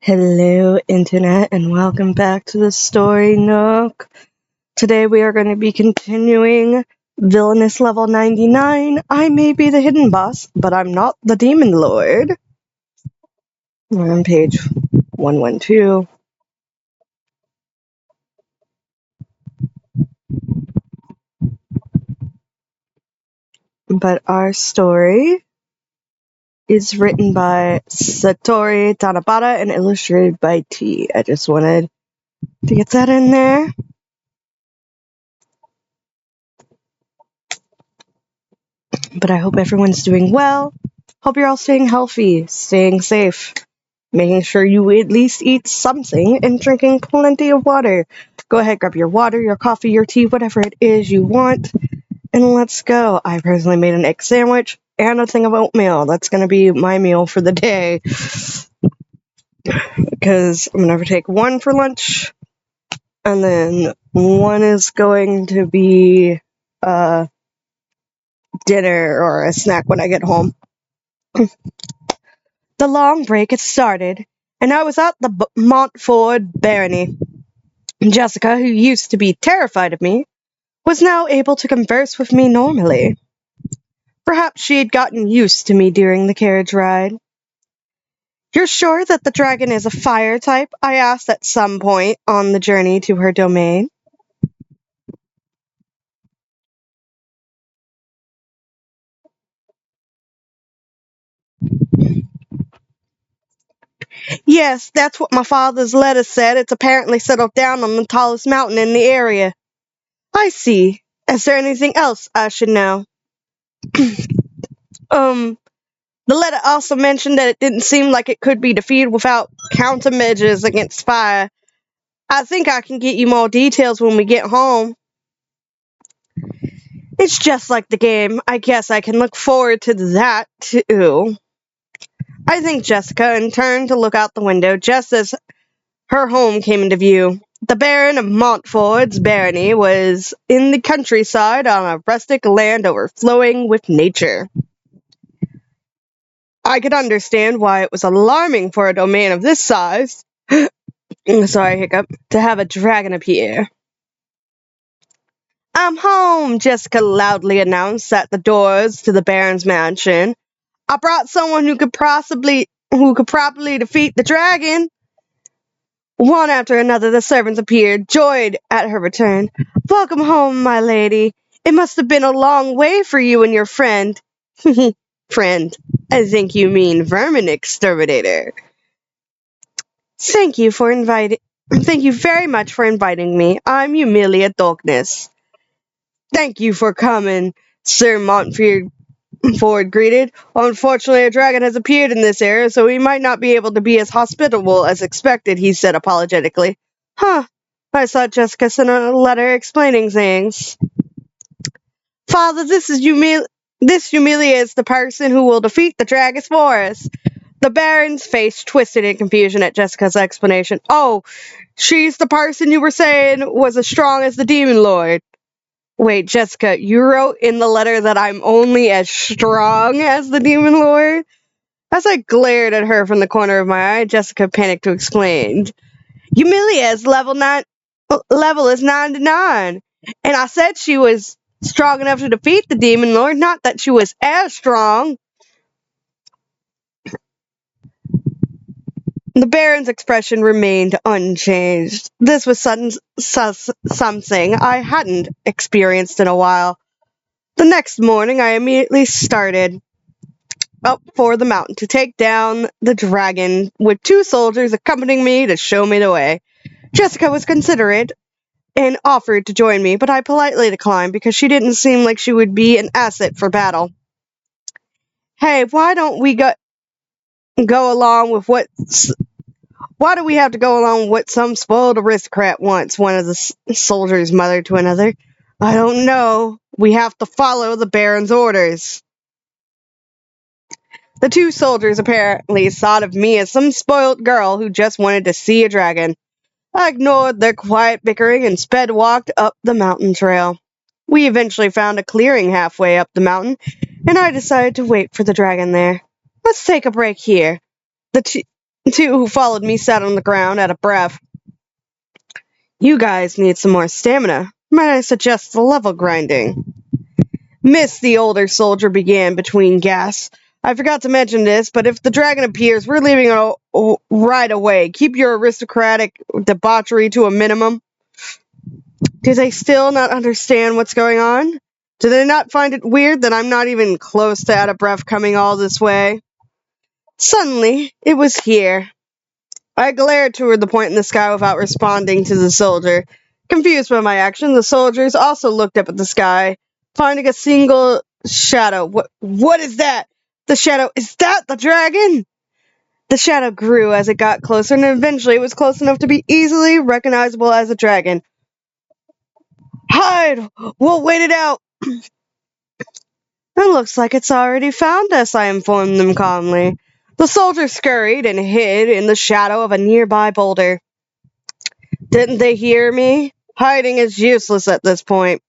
Hello, Internet, and welcome back to the story Nook. Today we are going to be continuing Villainous Level 99. I may be the hidden boss, but I'm not the Demon Lord. We're on page 112. But our story is written by Satori Tanabata and illustrated by T. I just wanted to get that in there. But I hope everyone's doing well. Hope you're all staying healthy, staying safe, making sure you at least eat something, and drinking plenty of water. Go ahead, grab your water, your coffee, your tea, whatever it is you want, and let's go. I personally made an egg sandwich and a thing of oatmeal. That's going to be my meal for the day, because I'm going to take one for lunch, and then one is going to be dinner or a snack when I get home. The long break had started, and I was at the Montford Barony. Jessica, who used to be terrified of me, was now able to converse with me normally. Perhaps she had gotten used to me during the carriage ride. "You're sure that the dragon is a fire type?" I asked at some point on the journey to her domain. "Yes, that's what my father's letter said. It's apparently settled down on the tallest mountain in the area." "I see. Is there anything else I should know?" The letter also mentioned that it didn't seem like it could be defeated without countermeasures against fire. I think I can get you more details when we get home." "It's just like the game. I guess I can look forward to that, too." I thanked Jessica and turned to look out the window just as her home came into view. The Baron of Montford's barony was in the countryside on a rustic land overflowing with nature. I could understand why it was alarming for a domain of this size, sorry, hiccup, to have a dragon appear. "I'm home," Jessica loudly announced at the doors to the Baron's mansion. "I brought someone who could properly defeat the dragon." One after another the servants appeared, joyed at her return. "Welcome home, my lady. It must have been a long way for you and your friend." "Friend, I think you mean vermin exterminator." Thank you very much for inviting me. I'm Emilia Darkness." "Thank you for coming," Sir Montford greeted. "Unfortunately, a dragon has appeared in this area, so we might not be able to be as hospitable as expected," he said apologetically. "Huh. I saw Jessica sent a letter explaining things." "Father, this Emilia is the person who will defeat the dragon for us." The Baron's face twisted in confusion at Jessica's explanation. "Oh, she's the person you were saying was as strong as the Demon Lord." "Wait, Jessica, you wrote in the letter that I'm only as strong as the Demon Lord?" As I glared at her from the corner of my eye, Jessica panicked to explain. "Emilia's level is 99, and I said she was strong enough to defeat the Demon Lord, not that she was as strong." The Baron's expression remained unchanged. This was something I hadn't experienced in a while. The next morning, I immediately started up for the mountain to take down the dragon, with 2 soldiers accompanying me to show me the way. Jessica was considerate and offered to join me, but I politely declined because she didn't seem like she would be an asset for battle. "Hey, why don't we go along with why do we have to go along with what some spoiled aristocrat wants?" one of the soldiers muttered to another. "I don't know. We have to follow the Baron's orders." The 2 soldiers apparently thought of me as some spoilt girl who just wanted to see a dragon. I ignored their quiet bickering and walked up the mountain trail. We eventually found a clearing halfway up the mountain, and I decided to wait for the dragon there. "Let's take a break here." The two who followed me sat on the ground out of breath. You guys need some more stamina. Might I suggest the level grinding? Miss, the older soldier began between gasps. I forgot to mention this, but if the dragon appears, we're leaving right away. Keep your aristocratic debauchery to a minimum. Do they still not understand what's going on? Do they not find it weird that I'm not even close to out of breath coming all this way? Suddenly, it was here. I glared toward the point in the sky without responding to the soldier. Confused by my action, the soldiers also looked up at the sky, finding a single shadow. What is that? The shadow, is that the dragon? The shadow grew as it got closer, and eventually it was close enough to be easily recognizable as a dragon. Hide! We'll wait it out! It looks like it's already found us, I informed them calmly. The soldier scurried and hid in the shadow of a nearby boulder. Didn't they hear me? Hiding is useless at this point.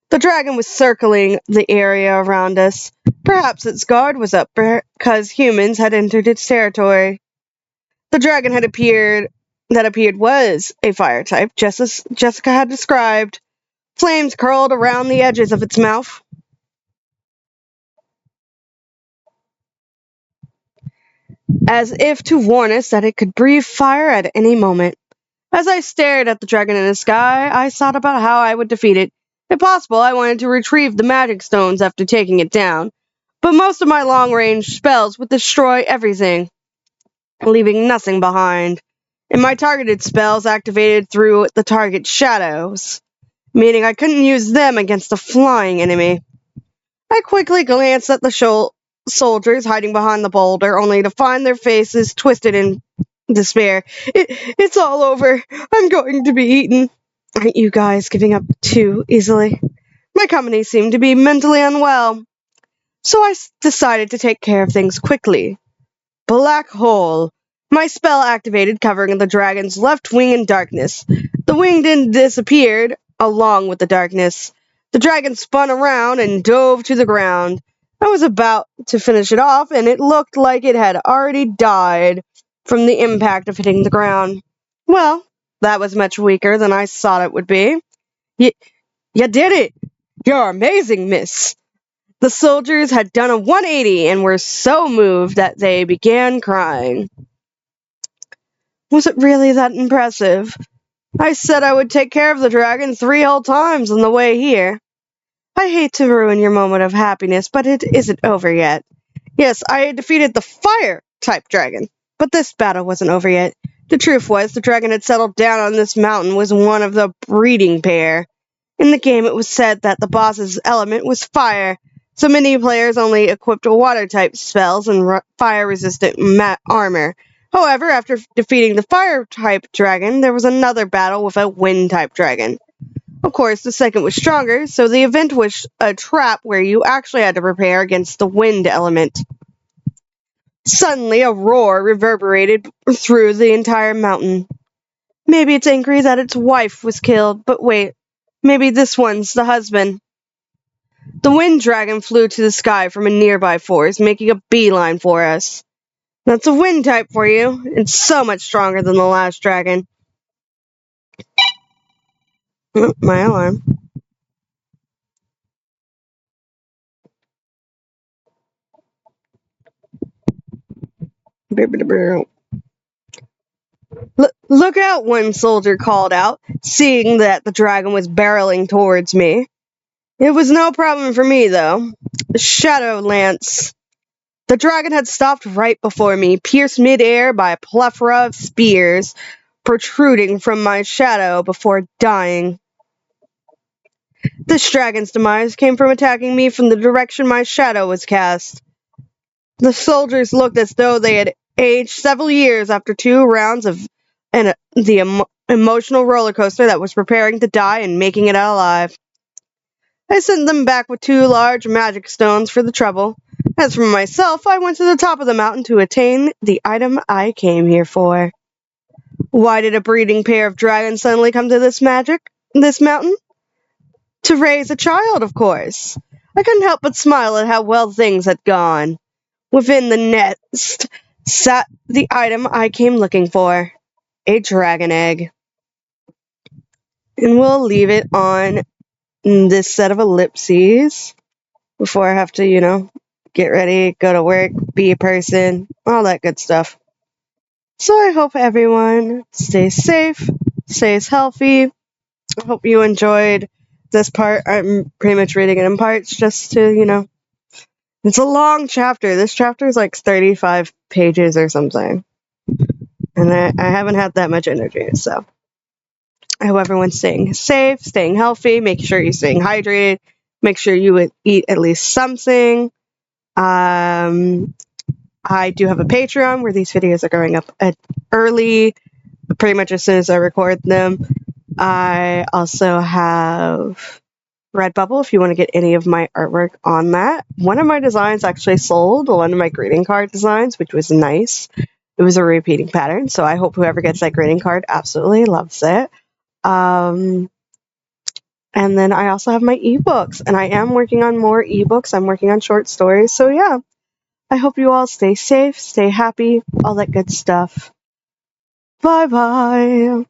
The dragon was circling the area around us. Perhaps its guard was up because humans had entered its territory. The dragon that appeared was a fire type, just as Jessica had described. Flames curled around the edges of its mouth. As if to warn us that it could breathe fire at any moment. As I stared at the dragon in the sky, I thought about how I would defeat it. If possible, I wanted to retrieve the magic stones after taking it down, but most of my long-range spells would destroy everything, leaving nothing behind. And my targeted spells activated through the target's shadows, meaning I couldn't use them against a flying enemy. I quickly glanced at the soldiers hiding behind the boulder, only to find their faces twisted in despair. It's all over. I'm going to be eaten. Aren't you guys giving up too easily? My company seemed to be mentally unwell, so I decided to take care of things quickly. Black hole. My spell activated, covering the dragon's left wing in darkness. The wing then disappeared, along with the darkness. The dragon spun around and dove to the ground. I was about to finish it off, and it looked like it had already died from the impact of hitting the ground. Well, that was much weaker than I thought it would be. You did it! You're amazing, miss! The soldiers had done a 180 and were so moved that they began crying. Was it really that impressive? I said I would take care of the dragon 3 whole times on the way here. I hate to ruin your moment of happiness, but it isn't over yet. Yes, I had defeated the fire-type dragon, but this battle wasn't over yet. The truth was, the dragon had settled down on this mountain was one of the breeding pair. In the game, it was said that the boss's element was fire, so many players only equipped water-type spells and fire-resistant armor. However, after defeating the fire-type dragon, there was another battle with a wind-type dragon. Of course, the second was stronger, so the event was a trap where you actually had to prepare against the wind element. Suddenly, a roar reverberated through the entire mountain. Maybe it's angry that its wife was killed, but wait, maybe this one's the husband. The wind dragon flew to the sky from a nearby forest, making a beeline for us. That's a wind type for you. It's so much stronger than the last dragon. Oh, my alarm. Look out, one soldier called out, seeing that the dragon was barreling towards me. It was no problem for me, though. Shadow Lance. The dragon had stopped right before me, pierced mid-air by a plethora of spears protruding from my shadow before dying. This dragon's demise came from attacking me from the direction my shadow was cast. The soldiers looked as though they had aged several years after 2 rounds of the emotional roller coaster that was preparing to die and making it alive. I sent them back with 2 large magic stones for the trouble. As for myself, I went to the top of the mountain to attain the item I came here for. Why did a breeding pair of dragons suddenly come to this mountain? To raise a child, of course. I couldn't help but smile at how well things had gone. Within the nest Sat the item I came looking for, a dragon egg. And we'll leave it on this set of ellipses before I have to, get ready, go to work, be a person, all that good stuff. So I hope everyone stays safe, stays healthy. I hope you enjoyed this part. I'm pretty much reading it in parts just to, it's a long chapter. This chapter is like 35 pages or something. And I haven't had that much energy, so I hope everyone's staying safe, staying healthy, make sure you're staying hydrated, make sure you would eat at least something. I do have a Patreon where these videos are going up early, pretty much as soon as I record them. I also have Redbubble if you want to get any of my artwork on that. One of my designs actually sold, one of my greeting card designs, which was nice. It was a repeating pattern, so I hope whoever gets that greeting card absolutely loves it. And then I also have my ebooks, and I am working on more ebooks. I'm working on short stories, so yeah. I hope you all stay safe, stay happy, all that good stuff. Bye bye.